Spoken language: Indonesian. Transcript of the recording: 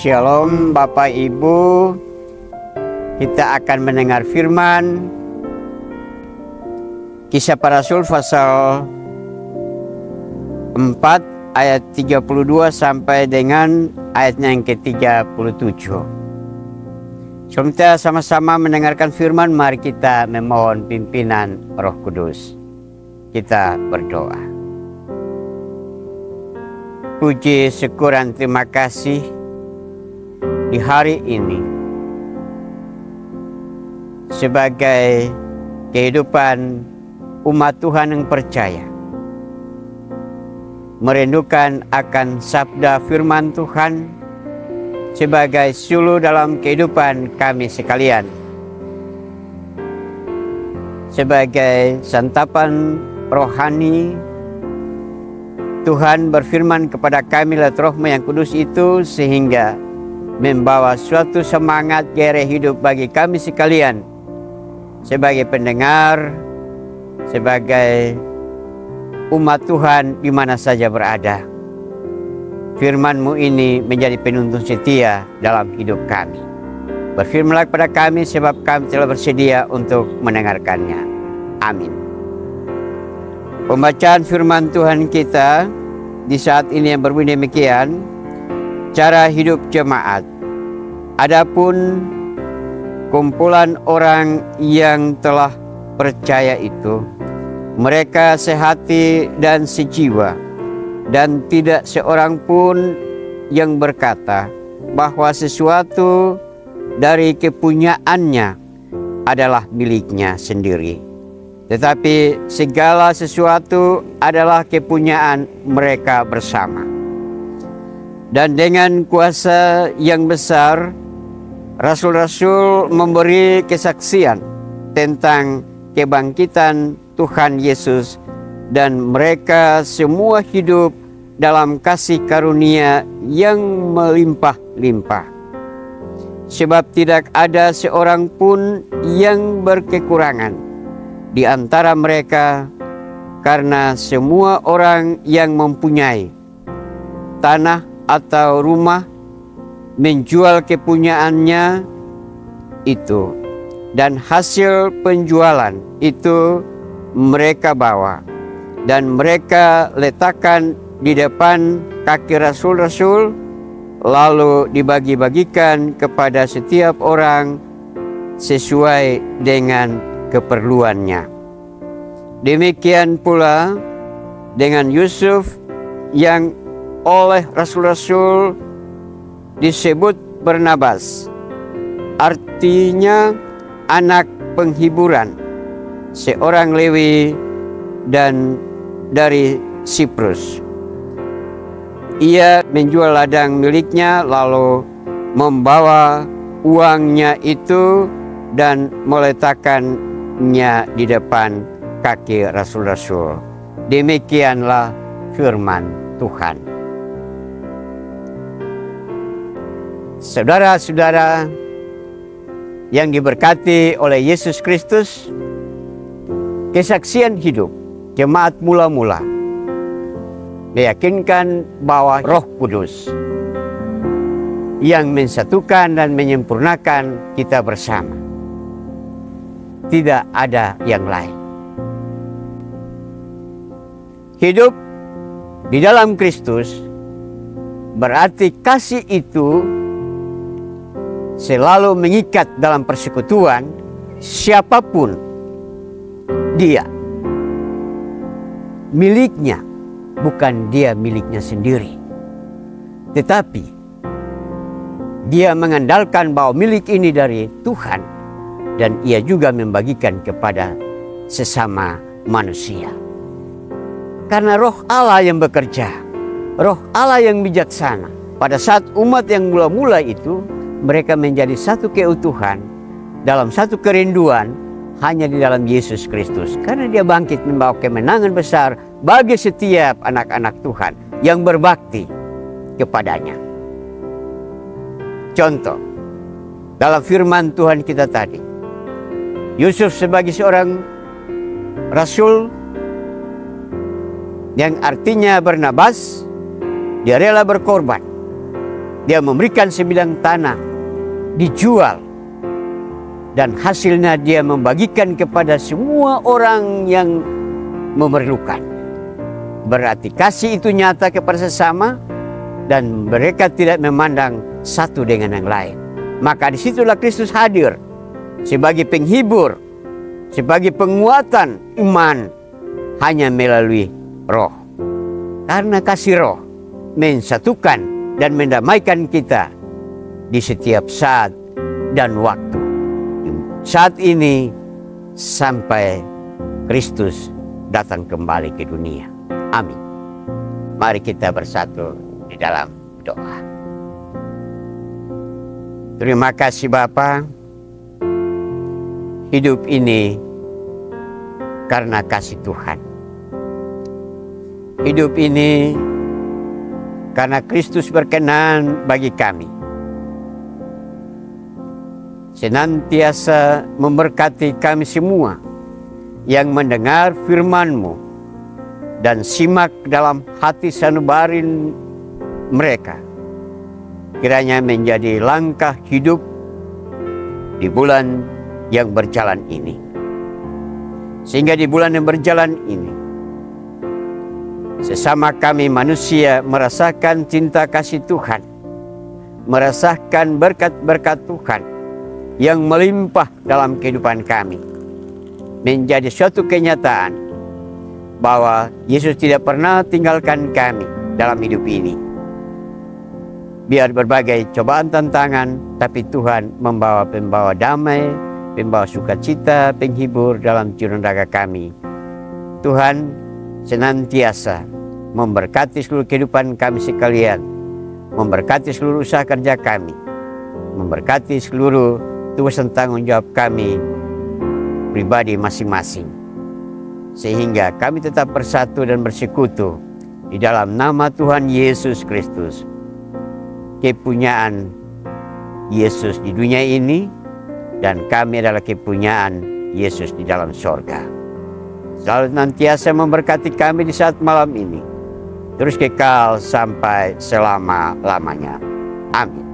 Shalom Bapak Ibu, kita akan mendengar firman Kisah Para Rasul pasal 4 ayat 32 sampai dengan ayatnya yang ke-37. Sebelum kita sama-sama mendengarkan firman, mari kita memohon pimpinan Roh Kudus. Kita berdoa. Puji, syukur, dan terima kasih di hari ini sebagai kehidupan umat Tuhan yang percaya, merindukan akan sabda firman Tuhan sebagai suluh dalam kehidupan kami sekalian, sebagai santapan rohani. Tuhan berfirman kepada kami lewat Roh-Mu yang kudus itu, sehingga membawa suatu semangat gairah hidup bagi kami sekalian sebagai pendengar, sebagai umat Tuhan di mana saja berada. Firman-Mu ini menjadi penuntun setia dalam hidup kami. Berfirmanlah kepada kami sebab kami telah bersedia untuk mendengarkannya. Amin. Pembacaan firman Tuhan kita di saat ini yang berbunyi demikian. Cara hidup jemaat. Adapun kumpulan orang yang telah percaya itu, mereka sehati dan sejiwa, dan tidak seorang pun yang berkata bahwa sesuatu dari kepunyaannya adalah miliknya sendiri, tetapi segala sesuatu adalah kepunyaan mereka bersama. Dan dengan kuasa yang besar, rasul-rasul memberi kesaksian tentang kebangkitan Tuhan Yesus, dan mereka semua hidup dalam kasih karunia yang melimpah-limpah. Sebab tidak ada seorang pun yang berkekurangan di antara mereka, karena semua orang yang mempunyai tanah atau rumah menjual kepunyaannya itu, dan hasil penjualan itu mereka bawa dan mereka letakkan di depan kaki rasul-rasul, lalu dibagi-bagikan kepada setiap orang sesuai dengan keperluannya. Demikian pula dengan Yusuf yang oleh rasul-rasul disebut Barnabas, artinya anak penghiburan, seorang Lewi dan dari Siprus. Ia menjual ladang miliknya, lalu membawa uangnya itu dan meletakkannya di depan kaki rasul-rasul. Demikianlah firman Tuhan. Saudara-saudara yang diberkati oleh Yesus Kristus, kesaksian hidup jemaat mula-mula meyakinkan bahwa Roh Kudus yang mensatukan dan menyempurnakan kita bersama. Tidak ada yang lain. Hidup di dalam Kristus berarti kasih itu selalu mengikat dalam persekutuan siapapun dia. Miliknya bukan dia miliknya sendiri, tetapi dia mengandalkan bahwa milik ini dari Tuhan, dan ia juga membagikan kepada sesama manusia. Karena Roh Allah yang bekerja, Roh Allah yang bijaksana, pada saat umat yang mula-mula itu mereka menjadi satu keutuhan dalam satu kerinduan hanya di dalam Yesus Kristus. Karena dia bangkit membawa kemenangan besar bagi setiap anak-anak Tuhan yang berbakti kepadanya. Contoh, dalam firman Tuhan kita tadi, Yusuf sebagai seorang rasul yang artinya Barnabas, Dia rela berkorban. Dia memberikan sebidang tanah, dijual. Dan hasilnya dia membagikan kepada semua orang yang memerlukan. Berarti kasih itu nyata kepada sesama dan mereka tidak memandang satu dengan yang lain. Maka disitulah Kristus hadir sebagai penghibur, sebagai penguatan iman hanya melalui Roh. Karena kasih Roh mensatukan dan mendamaikan kita di setiap saat dan waktu. Saat ini sampai Kristus datang kembali ke dunia. Amin. Mari kita bersatu di dalam doa. Terima kasih Bapa. Hidup ini karena kasih Tuhan. Hidup ini karena Kristus berkenan bagi kami. Senantiasa memberkati kami semua yang mendengar firman-Mu dan simak dalam hati sanubarin mereka. Kiranya menjadi langkah hidup di bulan yang berjalan ini. Sehingga di bulan yang berjalan ini, sesama kami manusia merasakan cinta kasih Tuhan, merasakan berkat-berkat Tuhan yang melimpah dalam kehidupan kami. Menjadi suatu kenyataan bahwa Yesus tidak pernah tinggalkan kami dalam hidup ini. Biar berbagai cobaan tantangan, tapi Tuhan pembawa damai, pembawa sukacita, penghibur dalam jiwa raga kami. Tuhan senantiasa memberkati seluruh kehidupan kami sekalian, memberkati seluruh usaha kerja kami, memberkati seluruh tugas dan tanggung jawab kami pribadi masing-masing, sehingga kami tetap bersatu dan bersekutu di dalam nama Tuhan Yesus Kristus. Kepunyaan Yesus di dunia ini dan kami adalah kepunyaan Yesus di dalam sorga. Selalu nantiasa memberkati kami di saat malam ini, terus kekal sampai selama-lamanya. Amin.